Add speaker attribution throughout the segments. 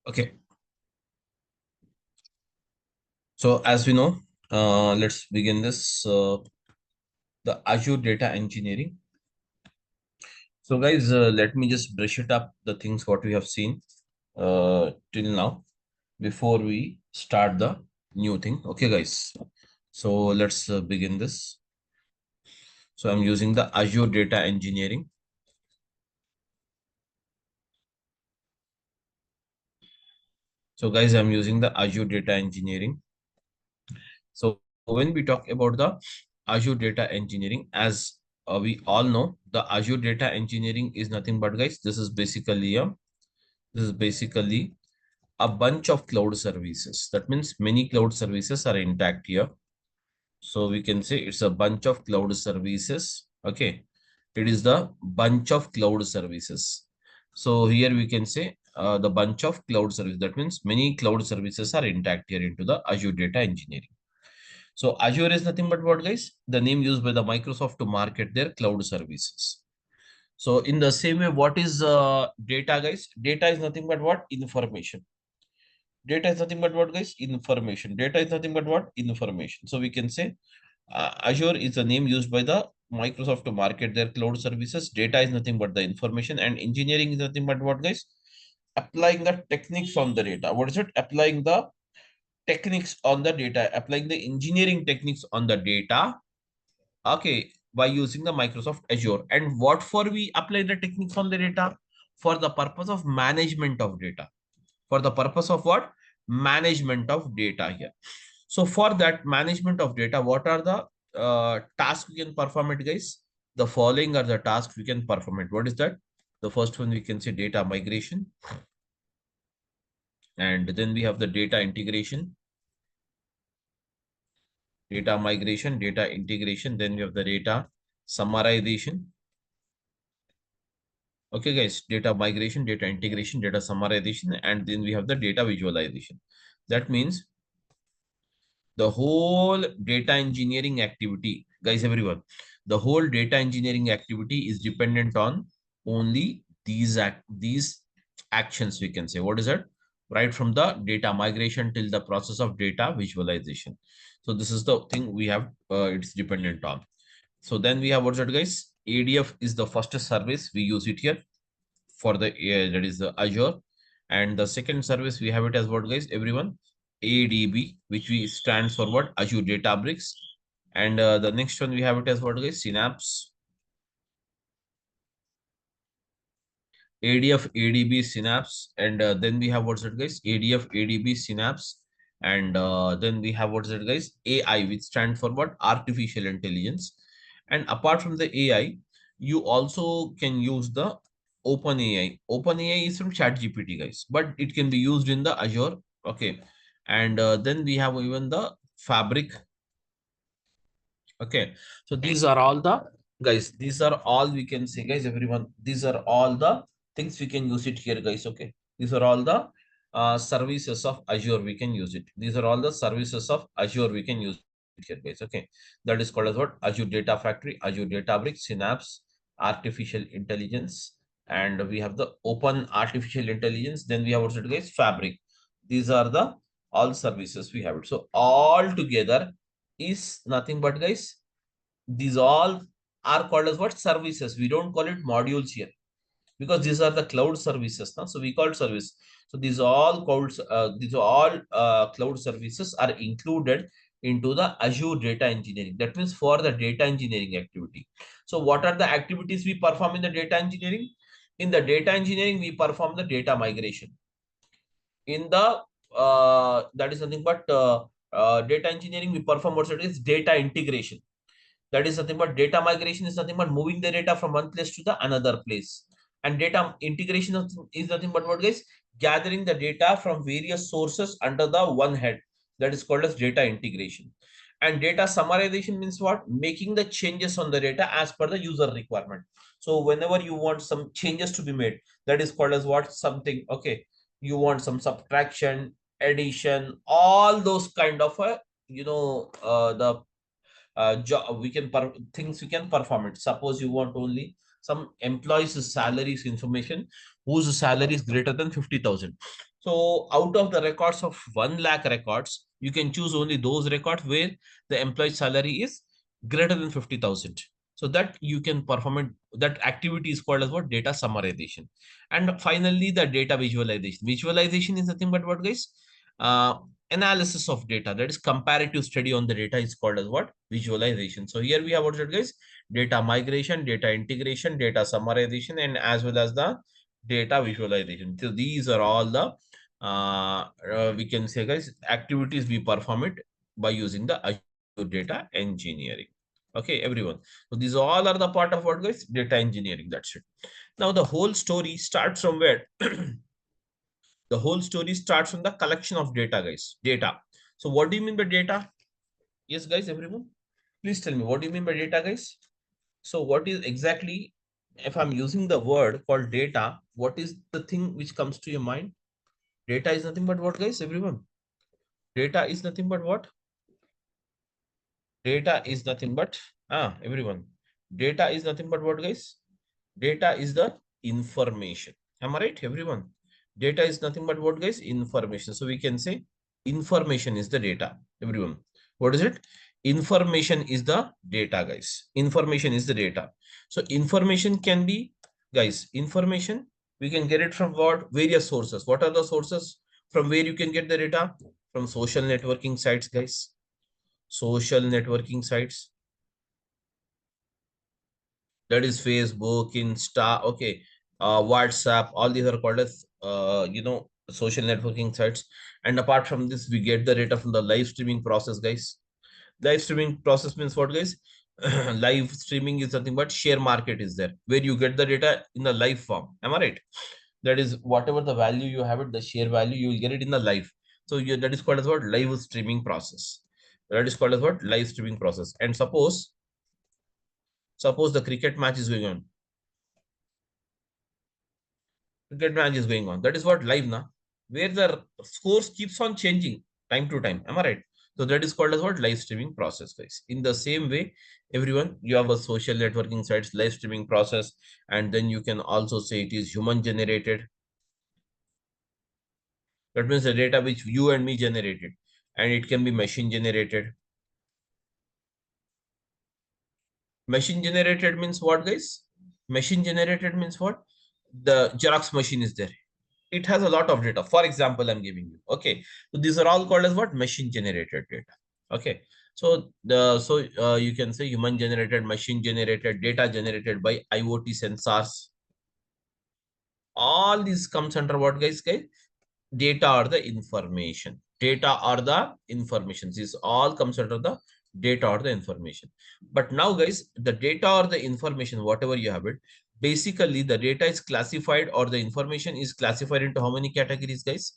Speaker 1: Okay. So as we know, let's begin this, the Azure data engineering. So guys, let me just brush it up the things what we have seen till now before we start the new thing. Okay, guys. So let's begin this. So I'm using the Azure data engineering. So guys, I'm using the Azure data engineering. So when we talk about the Azure data engineering, as we all know, the Azure data engineering is nothing but, guys, this is basically a bunch of cloud services. That means many cloud services are intact here. So we can say it's a bunch of cloud services. Okay. It is the bunch of cloud services. So here we can say the bunch of cloud services. That means many cloud services are intact here into the Azure data engineering. So Azure is nothing but what, guys? The name used by the Microsoft to market their cloud services. So in the same way, what is data, guys? Data is nothing but what? Information. Data is nothing but what, guys? Information. Data is nothing but what? Information. So we can say Azure is the name used by the Microsoft to market their cloud services. Data is nothing but the information, and engineering is nothing but what, guys? Applying the techniques on the data. What is it? Applying the techniques on the data, applying the engineering techniques on the data. Okay, by using the Microsoft Azure. And what for we apply the techniques on the data? For the purpose of management of data. For the purpose of what? Management of data here. So for that management of data, what are the tasks we can perform it, guys? The following are the tasks we can perform it. What is that? The first one we can say data migration. And then we have the data integration. Data migration, data integration. Then we have the data summarization. Okay, guys, data migration, data integration, data summarization, and then we have the data visualization. That means the whole data engineering activity, guys, everyone, the whole data engineering activity is dependent on only these actions, we can say. What is it? Right from the data migration till the process of data visualization. So this is the thing we have, it's dependent on. So then we have what's that, guys? ADF is the first service we use it here for the that is the Azure. And the second service we have it as what, guys, everyone? ADB, which we stands for what? Azure Databricks. And the next one we have it as what, guys? Synapse. ADF, ADB, Synapse. And then we have what's it, guys? ADF, ADB, Synapse. And then we have what's it, guys? AI, which stands for what? Artificial intelligence. And apart from the AI, you also can use the OpenAI. OpenAI is from ChatGPT, guys, but it can be used in the Azure. Okay. And then we have even the Fabric. Okay. So these are all the, guys, these are all we can say, guys, everyone. These are all the things we can use it here, guys. Okay. These are all the services of Azure. We can use it. These are all the services of Azure. We can use it here, guys. Okay. That is called as what? Azure Data Factory, Azure Databricks, Synapse, Artificial Intelligence. And we have the Open Artificial Intelligence. Then we have also, guys, Fabric. These are the all services we have it. So all together is nothing but, guys, these all are called as what? Services. We don't call it modules here because these are the cloud services now. So we call it service. So these all cloud services are included into the Azure data engineering. That means for the data engineering activity. So what are the activities we perform in the data engineering? In the data engineering, we perform the data migration. In the that is nothing but data engineering, we perform what it is? Data integration. That is nothing but data migration is nothing but moving the data from one place to the another place. And data integration is nothing but what, guys? Gathering the data from various sources under the one head. That is called as data integration. And data summarization means what? Making the changes on the data as per the user requirement. So whenever you want some changes to be made, that is called as what? Something. Okay. You want some subtraction, addition, all those kind of the job we can things we can perform it. Suppose you want only some employees salaries information whose salary is greater than 50,000. So out of the records of 1 lakh records, you can choose only those records where the employee salary is greater than 50,000. So that you can perform it. That activity is called as what? Data summarization. And finally, the data visualization. Visualization is nothing but what, guys? Uh, Analysis of data. That is comparative study on the data is called as what? Visualization. So here we have what, guys? Data migration, data integration, data summarization, and as well as the data visualization. So these are all the we can say, guys, activities we perform it by using the Azure data engineering. Okay, everyone. So these all are the part of what, guys? Data engineering. That's it. Now the whole story starts from where? The whole story starts from the collection of data, guys. Data. So what do you mean by data? Yes, guys, everyone. Please tell me, what do you mean by data, guys? So what is exactly, if I'm using the word called data, what is the thing which comes to your mind? Data is nothing but what, guys, everyone? Data is nothing but what? Data is nothing but, everyone. Data is nothing but what, guys? Data is the information. Am I right, everyone? Data is nothing but what, guys? Information. So we can say information is the data, everyone. What is it? Information is the data, guys. Information is the data. So information can be, guys, information, we can get it from what? Various sources. What are the sources from where you can get the data? From social networking sites, guys. Social networking sites, that is Facebook, Insta, okay, WhatsApp, all these are called as social networking sites. And apart from this, we get the data from the live streaming process, guys. Live streaming process means what, guys? Live streaming is nothing but share market is there, where you get the data in the live form. Am I right? That is whatever the value you have it, the share value, you will get it in the live. So that is called as what? Live streaming process. That is called as what? Live streaming process. And suppose the cricket match is going on. Cricket match is going on. That is what? Live now, where the scores keeps on changing time to time. Am I right? So that is called as what? Live streaming process, guys. In the same way, everyone, you have a social networking sites, live streaming process, and then you can also say it is human generated. That means the data which you and me generated, and it can be machine generated. Machine generated means what, guys? Machine generated means what? The Xerox machine is there. It has a lot of data. For example, I'm giving you. Okay. So these are all called as what? Machine generated data. Okay. So you can say human generated, machine generated, data generated by IoT sensors. All these comes under what, guys? Data or the information. Data or the information. This all comes under the data or the information. But now, guys, the data or the information, whatever you have it, basically the data is classified or the information is classified into how many categories, guys?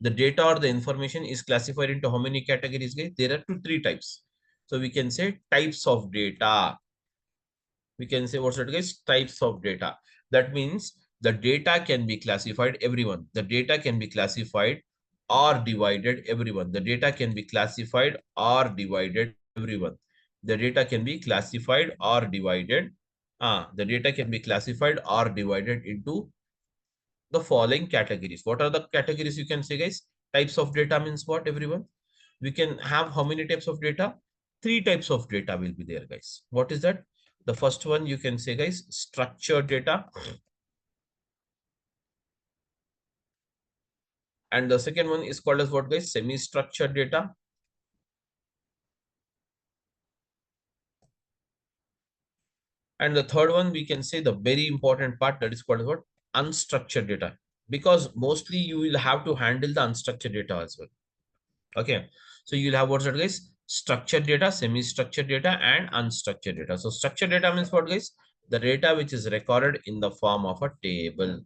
Speaker 1: The data or the information is classified into how many categories, guys? There are three types. So we can say types of data. We can say what's that, guys? Types of data. That means the data can be classified, everyone. The data can be classified or divided, everyone. The data can be classified or divided, everyone. The data can be classified or divided. The data can be classified or divided into the following categories. What are the categories you can say, guys? Types of data means what, everyone? We can have how many types of data? Three types of data will be there, guys. What is that? The first one you can say, guys, structured data. And the second one is called as what, guys? Semi-structured data. And the third one, we can say the very important part, that is called as what? Unstructured data. Because mostly you will have to handle the unstructured data as well. Okay. So you'll have what's that, guys? Structured data, semi-structured data, and unstructured data. So structured data means what, guys? The data which is recorded in the form of a table.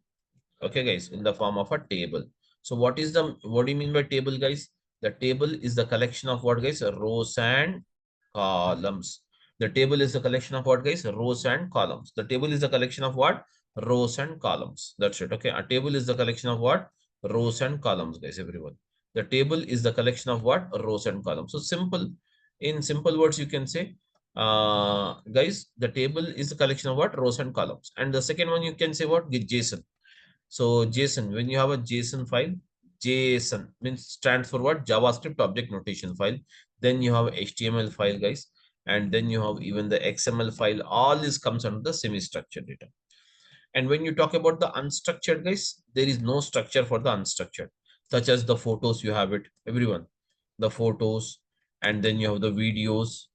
Speaker 1: Okay, guys, in the form of a table. So what do you mean by table, guys? The table is the collection of what, guys? Rows and columns. The table is the collection of what, guys? Rows and columns. The table is the collection of what? Rows and columns. That's it. Okay. A table is the collection of what? Rows and columns, guys, everyone. The table is the collection of what? Rows and columns. So simple, in simple words, you can say, guys, the table is the collection of what? Rows and columns. And the second one, you can say what? JSON. So JSON, when you have a JSON file, JSON means stands for what? JavaScript object notation file. Then you have HTML file, guys. And then you have even the XML file. All this comes under the semi-structured data. And when you talk about the unstructured, guys, there is no structure for the unstructured, such as the photos, you have it, everyone, the photos, and then you have the videos.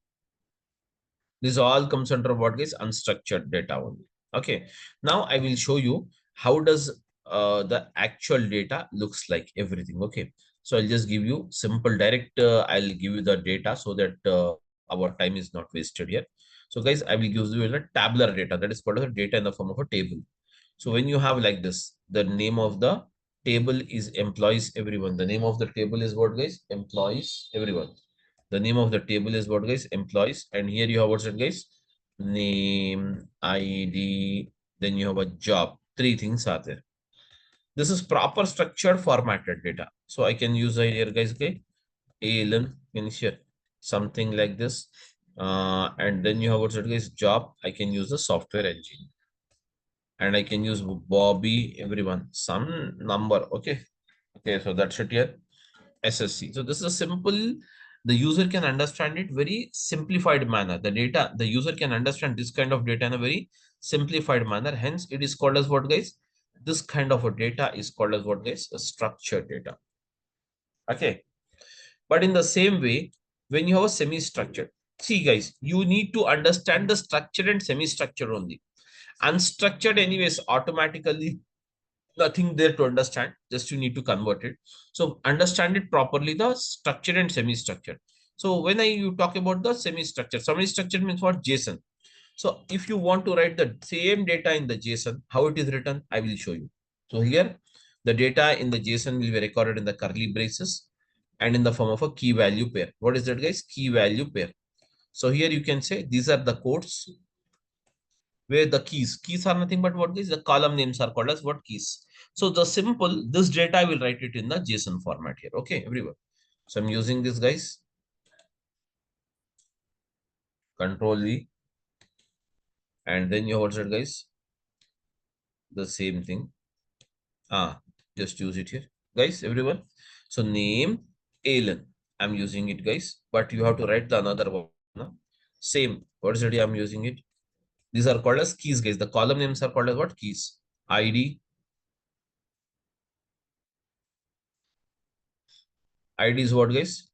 Speaker 1: This all comes under what, guys? Unstructured data only. Okay. Now I will show you how does the actual data looks like everything. Okay. So I'll just give you simple direct. I'll give you the data so that our time is not wasted here. So guys, I will give you a tabular data, that is called as data in the form of a table. So when you have like this, the name of the table is employees everyone. The name of the table is what, guys? Employees everyone. The name of the table is what, guys? Employees. And here you have what's it, guys? Name, ID, then you have a job. Three things are there. This is proper structured formatted data. So I can use here, guys, okay? ALN, can share something like this. And then you have what's it, guys? Job. I can use the software engine. And I can use Bobby, everyone, some number. Okay. Okay, so that's it here. SSC. So this is a simple, the user can understand it very simplified manner. The data, the user can understand this kind of data in a very simplified manner. Hence, it is called as what, guys? This kind of a data is called as what, guys? A structured data. Okay. But in the same way, when you have a semi-structured, see guys, you need to understand the structured and semi-structured only. Unstructured anyways, automatically nothing there to understand, just you need to convert it. So understand it properly, the structured and semi-structured. So when you talk about the semi-structured means what? JSON. So if you want to write the same data in the JSON, how it is written, I will show you. So here the data in the JSON will be recorded in the curly braces and in the form of a key value pair. What is that, guys? Key value pair. So here you can say these are the codes where the keys are nothing but what is the column names are called as what? Keys. So the simple, this data I will write it in the JSON format here. Okay, everyone. So I'm using this, guys. Control V. And then you have what, guys? The same thing. Just use it here, guys, everyone. So name Alan. I'm using it, guys. But you have to write the another one. No? Same. What is it? I'm using it. These are called as keys, guys. The column names are called as what? Keys. ID. ID is what, guys?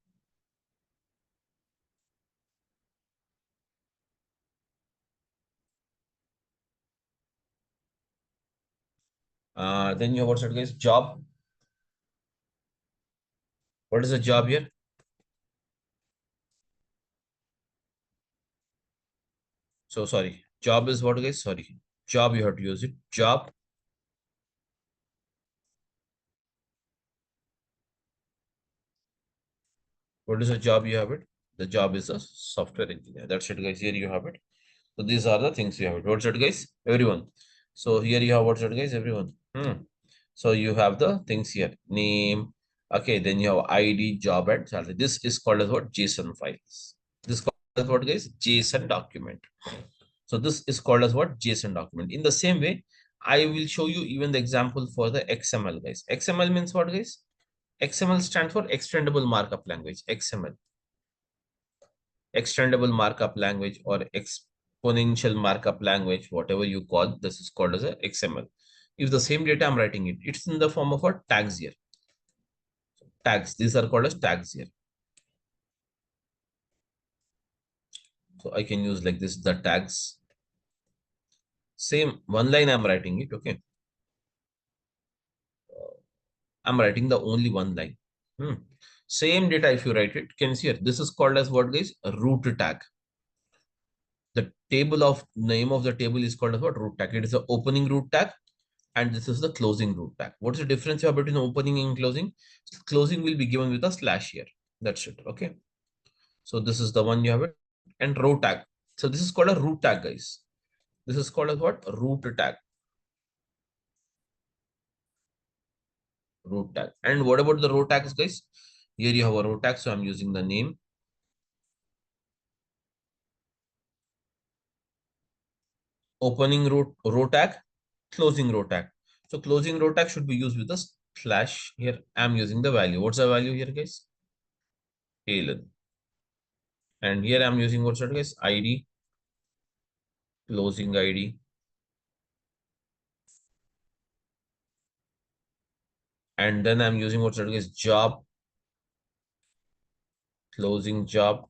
Speaker 1: Then you have what's it, guys? Job. What is the job here? So sorry. Job is what, guys? Sorry. Job, you have to use it. Job. What is the job you have it? The job is a software engineer. That's it, guys. Here you have it. So these are the things you have it. What's it, guys? Everyone. So here you have what's it, guys? Everyone. So you have the things here. Name. Okay. Then you have ID, job, and salary. This is called as what? JSON files. This is called as what, guys? JSON document. So this is called as what? JSON document. In the same way, I will show you even the example for the XML, guys. XML means what, guys? XML stands for extendable markup language. XML. Extendable markup language or exponential markup language, whatever you call, this is called as a XML. If the same data I'm writing it, it's in the form of a tags here. Tags, these are called as tags here. So I can use like this, the tags. Same one line I'm writing it, okay. I'm writing the only one line. Same data, if you write it, can see here. This is called as what, guys? A root tag. The table of name of the table is called as what? Root tag. It is the opening root tag, and this is the closing root tag. What is the difference here between opening and closing? Closing will be given with a slash here. That's it. Okay. So this is the one you have it, and row tag. So this is called a root tag, guys. This is called as what? Root tag. Root tag. And what about the row tags, guys? Here you have a row tag, so I'm using the name. Opening row tag, closing row tag. So closing row tag should be used with the slash here. I'm using the value. What's the value here, guys? ALN. And here I'm using what's that, guys? ID, closing ID. And then I'm using what's that, guys? Job, closing job.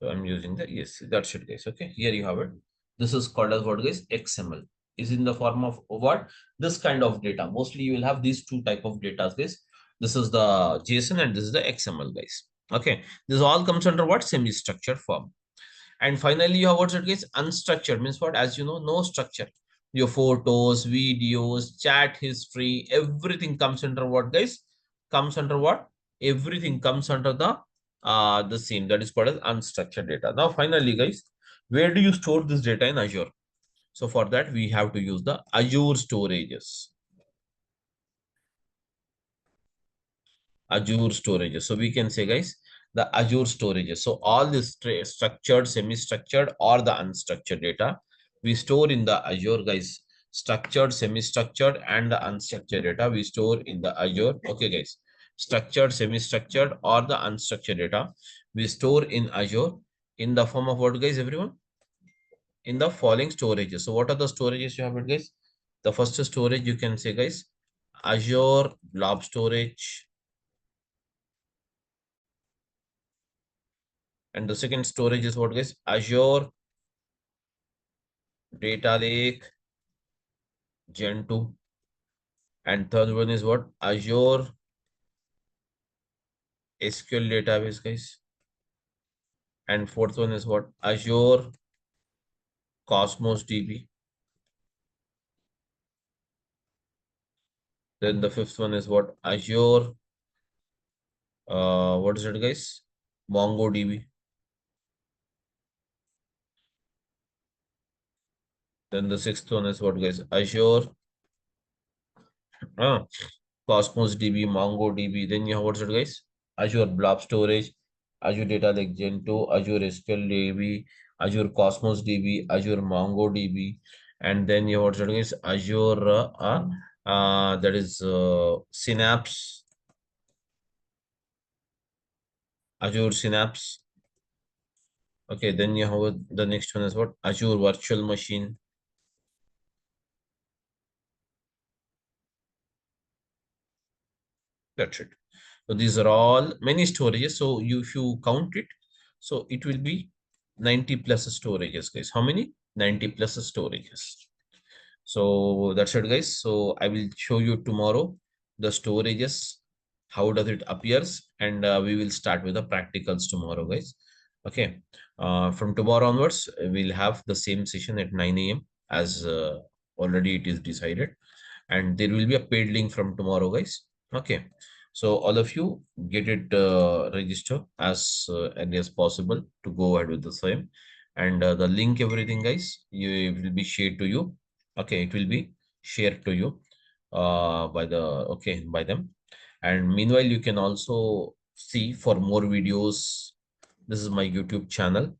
Speaker 1: So I'm using the yes, that's it, guys. Okay, here you have it. This is called as what, guys? XML. Is in the form of what? This kind of data. Mostly you will have these two type of data, guys. This is the JSON and this is the XML, guys. Okay, this all comes under what? Semi-structured form. And finally, you have what's it, guys? Unstructured means what? As you know, no structure. Your photos, videos, chat history, everything comes under what, guys? Comes under what? Everything comes under the same. That is called as unstructured data. Now, finally, guys, where do you store this data in Azure? So for that, we have to use the Azure storages. Azure storages. So we can say, guys, the Azure storages. So all this structured, semi-structured, or the unstructured data we store in the Azure, guys. Structured, semi-structured, and the unstructured data we store in the Azure. Okay, guys. Structured, semi-structured, or the unstructured data we store in Azure in the form of what, guys, everyone? In the following storages. So what are the storages you have it, guys? The first storage you can say, guys, Azure Blob Storage. And the second storage is what, guys? Azure Data Lake Gen 2. And third one is what? Azure SQL database, guys. And fourth one is what? Azure Cosmos DB. Then the fifth one is what? Azure, what is it, guys? MongoDB. Then the sixth one is what, guys? Azure Cosmos DB, MongoDB. Then you have what's it, guys? Azure Blob Storage, Azure Data Lake Gen 2, Azure SQL DB, Azure Cosmos DB, Azure MongoDB, and then you have what's it, guys? Azure that is Synapse, Azure Synapse. Okay, then you have the next one is what? Azure Virtual Machine. That's it. So these are all many storages. So if you count it, so it will be 90 plus storages, guys. How many? 90 plus storages. So that's it, guys. So I will show you tomorrow the storages, how does it appears, and we will start with the practicals tomorrow, guys. Okay. From tomorrow onwards, we'll have the same session at 9 a.m. as already it is decided, and there will be a paid link from tomorrow, guys. Okay. So all of you get it register as early as possible to go ahead with the same, and the link, everything, guys, you will be shared to you. Okay, it will be shared to you by them. And meanwhile, you can also see for more videos. This is my YouTube channel.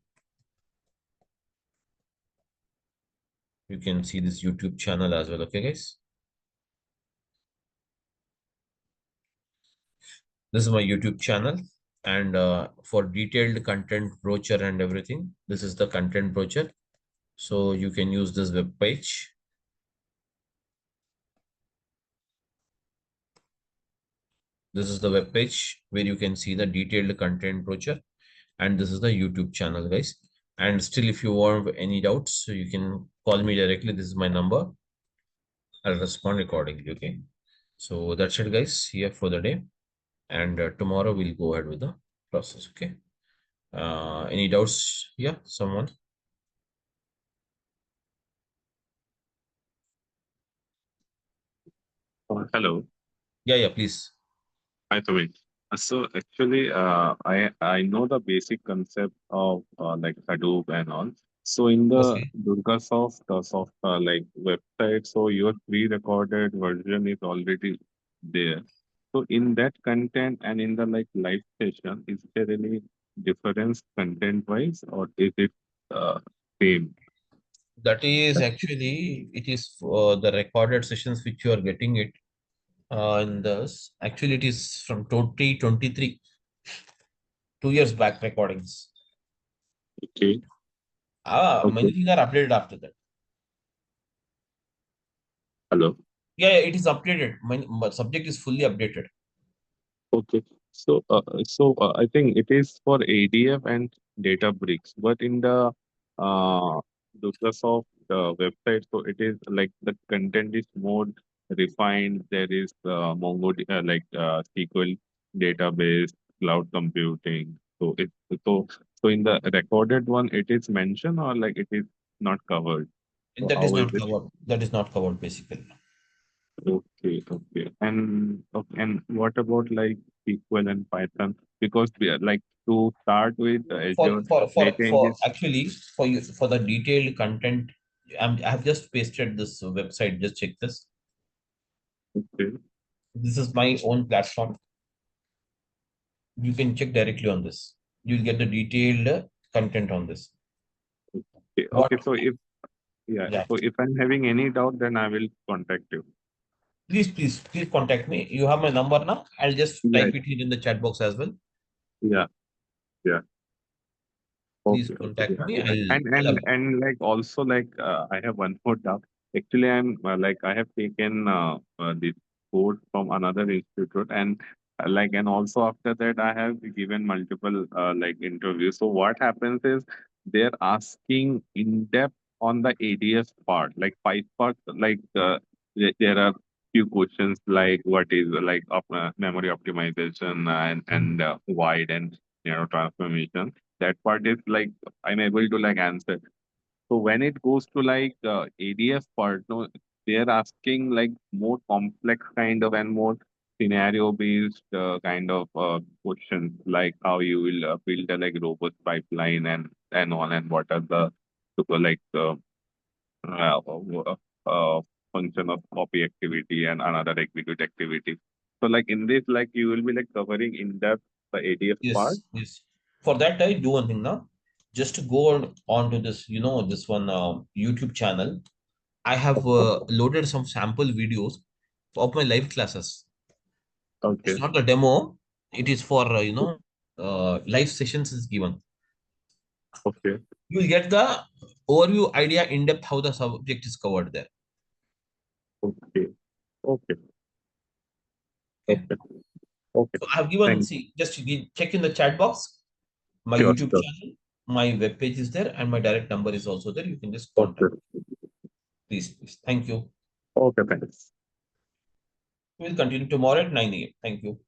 Speaker 1: You can see this YouTube channel as well. Okay, guys. This is my YouTube channel. And for detailed content brochure and everything, this is the content brochure. So you can use this web page. This is the web page where you can see the detailed content brochure. And this is the YouTube channel, guys. And still, if you want any doubts, so you can call me directly. This is my number. I'll respond accordingly. Okay. So that's it, guys, here for the day. And tomorrow we'll go ahead with the process. Okay. Any doubts? Yeah, someone?
Speaker 2: Hello.
Speaker 1: Yeah, please.
Speaker 2: Hi, Naveen. So actually, I know the basic concept of like Hadoop and all. So in the
Speaker 1: Okay.
Speaker 2: DurgaSoft soft like website, so your pre-recorded version is already there. So in that content and in the like live session, is there any difference content-wise, or is it uh, same?
Speaker 1: That is actually, it is the recorded sessions which you are getting it. And this actually it is from 2023, 2 years back recordings.
Speaker 2: Okay.
Speaker 1: Many
Speaker 2: Okay.
Speaker 1: things are updated after that.
Speaker 2: Hello.
Speaker 1: Yeah, it is updated. My subject is fully updated.
Speaker 2: Okay. I think it is for ADF and Databricks, but in the uh, Durgasoft website, so it is like the content is more refined. There is SQL database, cloud computing. So in the recorded one, it is mentioned or like it is not covered. So
Speaker 1: That is
Speaker 2: how is
Speaker 1: not
Speaker 2: it?
Speaker 1: covered. That is not covered basically.
Speaker 2: Okay, okay. And what about like SQL and Python? Because we are like to start with
Speaker 1: For
Speaker 2: Azure
Speaker 1: for for
Speaker 2: data
Speaker 1: for
Speaker 2: engines.
Speaker 1: actually for you for the detailed content, I have just pasted this website. Just check this.
Speaker 2: Okay,
Speaker 1: This is my own platform. You can check directly on this. You'll get the detailed content on this.
Speaker 2: okay,
Speaker 1: What?
Speaker 2: okay. So if yeah,
Speaker 1: Yeah.
Speaker 2: so if I'm having any doubt, then I will contact you.
Speaker 1: Please contact me. You have my number now. I'll just
Speaker 2: Yeah,
Speaker 1: type it here in the chat box as well.
Speaker 2: yeah, yeah.
Speaker 1: Please
Speaker 2: Okay, okay,
Speaker 1: contact
Speaker 2: yeah,
Speaker 1: me.
Speaker 2: yeah.
Speaker 1: I'll
Speaker 2: And like also like I have one more doubt. Actually, I'm like I have taken this course from another institute, and and also after that I have given multiple like interviews. So what happens is they're asking in depth on the ADS part, like five parts. There are few questions like what is memory optimization and wide and narrow transformation. That part is like I'm able to like answer. So when it goes to ADF part, no, they're asking like more complex kind of and more scenario based kind of questions, like how you will build a like robust pipeline and all, and what are the like uh, uh, uh, function of copy activity and another execute activity. So like in this, like you will be like covering in depth the ADF part.
Speaker 1: yes. For that, I do one thing now. Just to go on to this, this one YouTube channel. I have loaded some sample videos of my live classes. It's
Speaker 2: Okay.
Speaker 1: not a demo. It is for live sessions is given.
Speaker 2: Okay.
Speaker 1: You will get the overview idea in depth how the subject is covered there.
Speaker 2: Okay. Okay.
Speaker 1: Okay.
Speaker 2: Okay. Okay.
Speaker 1: So I have given,
Speaker 2: Thank
Speaker 1: see, just check in the chat box. My
Speaker 2: Sure,
Speaker 1: YouTube
Speaker 2: sure.
Speaker 1: channel, my web page is there, and my direct number is also there. You can just contact.
Speaker 2: Okay.
Speaker 1: Please. Thank you.
Speaker 2: Okay, thanks.
Speaker 1: We'll continue tomorrow at 9 a.m. Thank you.